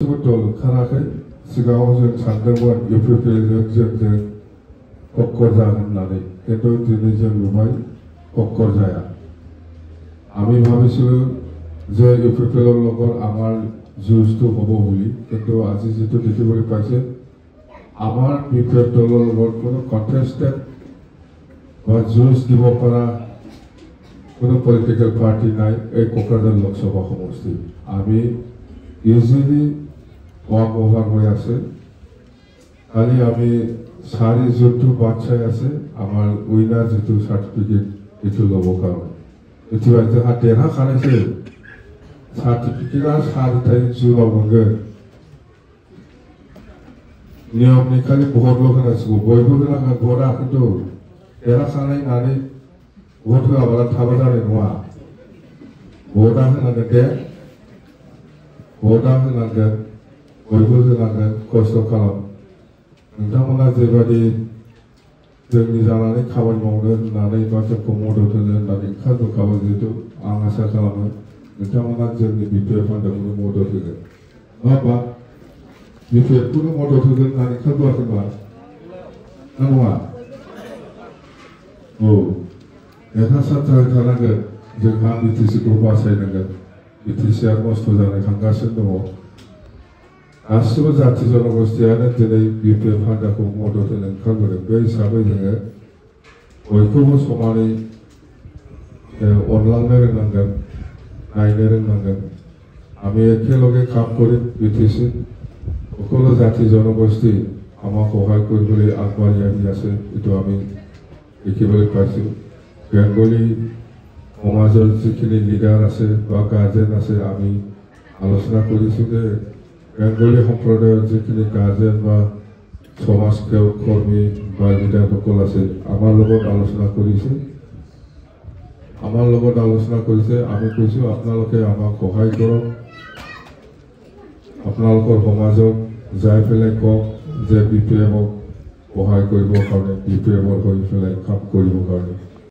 दल ओंखाराखै सिगाङाव जों सानदोंमोन इउपिपिएलजों जोंजों टक्कर जागोन होननानै खिन्थु दिनै जों नुबाय टक्कर जाया আমি ভাবিছিলো যে ইউপিপিএলৰ লগত আমাৰ যুঁজটো হ'ব বুলি কিন্তু আজি যেটো দেখিবলৈ পাইছে আমাৰ বিপেল দলৰ লগত কোনো কন্টেস্টেড বা যুঁজ দিব পৰা কোনো পলিটিক্যাল পাৰ্টি নাই এই কোকৰাঝাৰ লোকসভা সমষ্টি আমি ইজিলি ওয়াক ওভার হয়ে আছে খালি আমি সারি যুদ্ধ বাচ্চাই আছে আমার উইনার যেটো সার্টিফিকেট এটো লব কারণে এটিবা जोंहा देरहाखानायसो सार्टिफिकेटआ 4.5 जुनाव मोनगोन नियमनि खालि भटल' होनांसिगौ बयबो होनांगोन भटआ खिन्थु देरहाखानाय होननानै भट होआब्ला थाबा जानाय नङा भटआ होनांगोन दे भटआ होनांगोन बयबो होनांगोन खस्थ' खालाम नोंथांमोना जेबादि जोंनि जानानै खामानि मावनो होननानै बा जोंखौ मदद होनो होननानै ओंखारबोखाबाय जिहेतु आं आसा खालामो नोंथांमोना जोंनि बिपिएफ हान्जाखौनो मदद होगोन नङाबा बिपिएफखौनो मदद होगोन होननानै ओंखारबोआखैबा नङा औ देरहासार जाथारनांगोन जोंहा बिटिसिखौ बासायनांगोन बिटिसिआ नस्थ' जानो थांगासिनो दङ गासिबो जाथि जनगोष्ठीयानो दिनै बिपिएफ हान्जाखौ मदद होनो ओंखारबोदों बे हिसाबै जोङो बयखौबो समानै अनलांनो रोंनांगोन नायनो रोंनांगन আমি একেলগে কাম কৰিম বিটিসি সকলো জাতি জনগোষ্ঠী আমাক সহায় কৰিবলৈ আগবাঢ়ি আহি আছে এইটো আমি দেখিবলৈ পাইছো বেংগলী সমাজৰ যিখিনি লিডাৰ আছে বা গাৰ্জেন আছে আমি আলোচনা কৰিছো যে বেংগলী সম্প্ৰদায়ৰ যিখিনি গাৰ্জেন বা সমাজ কৰ্মী বা লিডাৰসকল আছে আমাৰ লগত আলোচনা কৰিছে আমি কৈছো আপোনালোকে আমাক সহায় কৰক আপোনালোকৰ সমাজত যাই পেলাই কওক যে বিপিএফক সহায় কৰিবৰ কাৰণে বিপিএফৰ হৈ পেলাই কাম কৰিবৰ কাৰণে